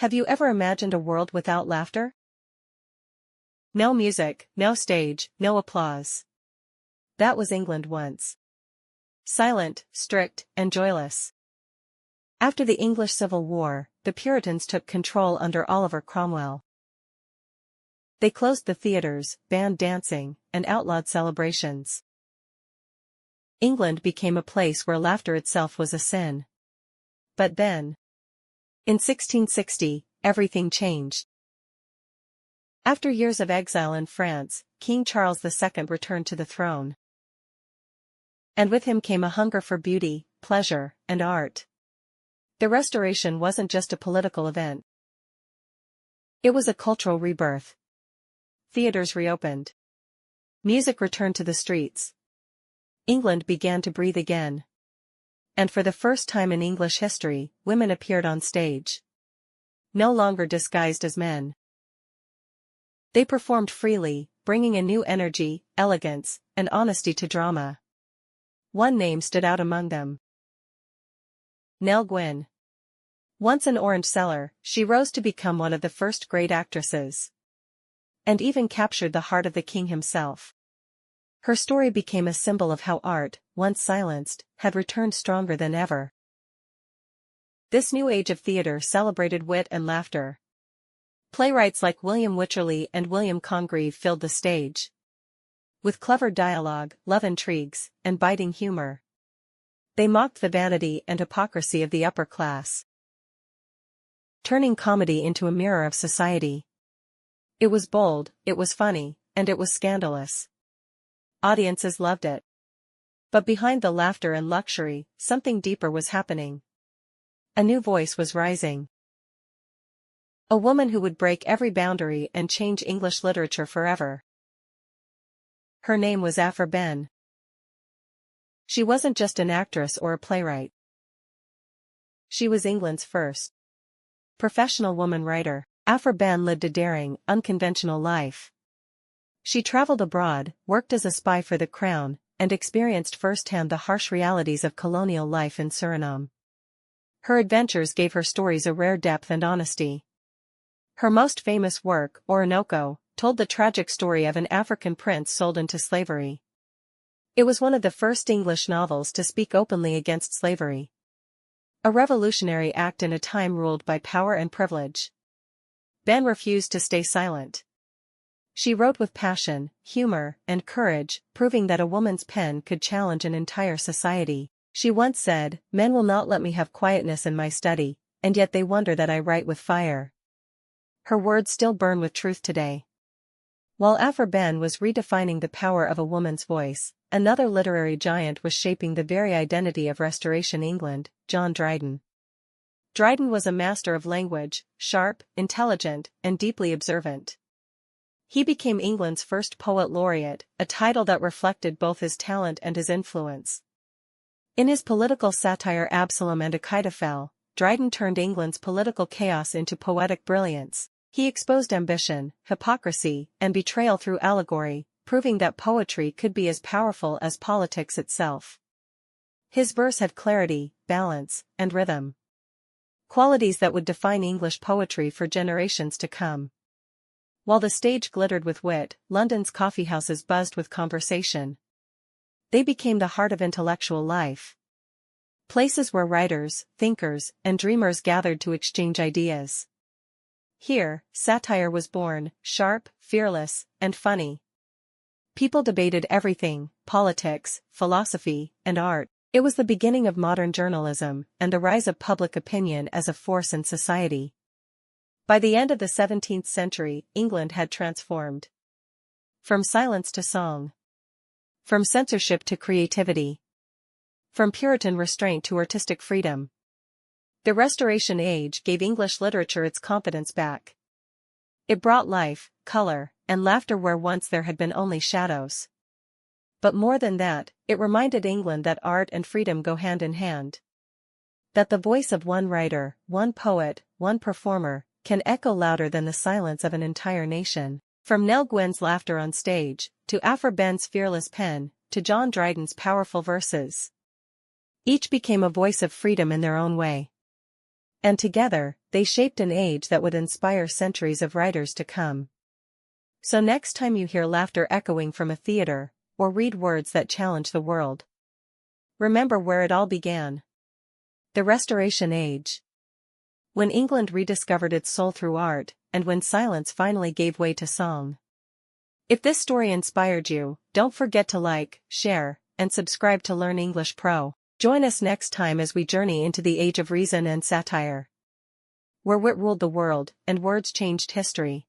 Have you ever imagined a world without laughter? No music, no stage, no applause. That was England once. Silent, strict, and joyless. After the English Civil War, the Puritans took control under Oliver Cromwell. They closed the theatres, banned dancing, and outlawed celebrations. England became a place where laughter itself was a sin. But then, in 1660, everything changed. After years of exile in France, King Charles II returned to the throne. And with him came a hunger for beauty, pleasure, and art. The Restoration wasn't just a political event. It was a cultural rebirth. Theatres reopened. Music returned to the streets. England began to breathe again. And for the first time in English history, women appeared on stage. No longer disguised as men. They performed freely, bringing a new energy, elegance, and honesty to drama. One name stood out among them. Nell Gwynn. Once an orange seller, she rose to become one of the first great actresses. And even captured the heart of the king himself. Her story became a symbol of how art, once silenced, had returned stronger than ever. This new age of theatre celebrated wit and laughter. Playwrights like William Wycherley and William Congreve filled the stage. With clever dialogue, love intrigues, and biting humor. They mocked the vanity and hypocrisy of the upper class. Turning comedy into a mirror of society. It was bold, it was funny, and it was scandalous. Audiences loved it. But behind the laughter and luxury, something deeper was happening. A new voice was rising. A woman who would break every boundary and change English literature forever. Her name was Aphra Behn. She wasn't just an actress or a playwright. She was England's first professional woman writer. Aphra Behn lived a daring, unconventional life. She traveled abroad, worked as a spy for the crown, and experienced firsthand the harsh realities of colonial life in Suriname. Her adventures gave her stories a rare depth and honesty. Her most famous work, Orinoco, told the tragic story of an African prince sold into slavery. It was one of the first English novels to speak openly against slavery. A revolutionary act in a time ruled by power and privilege. Behn refused to stay silent. She wrote with passion, humor, and courage, proving that a woman's pen could challenge an entire society. She once said, "Men will not let me have quietness in my study, and yet they wonder that I write with fire." Her words still burn with truth today. While Aphra Behn was redefining the power of a woman's voice, another literary giant was shaping the very identity of Restoration England, John Dryden. Dryden was a master of language, sharp, intelligent, and deeply observant. He became England's first poet laureate, a title that reflected both his talent and his influence. In his political satire Absalom and Achitophel, Dryden turned England's political chaos into poetic brilliance. He exposed ambition, hypocrisy, and betrayal through allegory, proving that poetry could be as powerful as politics itself. His verse had clarity, balance, and rhythm. Qualities that would define English poetry for generations to come. While the stage glittered with wit, London's coffeehouses buzzed with conversation. They became the heart of intellectual life. Places where writers, thinkers, and dreamers gathered to exchange ideas. Here, satire was born, sharp, fearless, and funny. People debated everything, politics, philosophy, and art. It was the beginning of modern journalism, and the rise of public opinion as a force in society. By the end of the 17th century, England had transformed. From silence to song. From censorship to creativity. From Puritan restraint to artistic freedom. The Restoration Age gave English literature its confidence back. It brought life, color, and laughter where once there had been only shadows. But more than that, it reminded England that art and freedom go hand in hand. That the voice of one writer, one poet, one performer, can echo louder than the silence of an entire nation. From Nell Gwynn's laughter on stage, to Aphra Behn's fearless pen, to John Dryden's powerful verses. Each became a voice of freedom in their own way. And together, They shaped an age that would inspire centuries of writers to come. So next time you hear laughter echoing from a theater, or read words that challenge the world, remember where it all began. The Restoration Age. When England rediscovered its soul through art, and when silence finally gave way to song. If this story inspired you, don't forget to like, share, and subscribe to Learn English Pro. Join us next time as we journey into the age of reason and satire, where wit ruled the world and words changed history.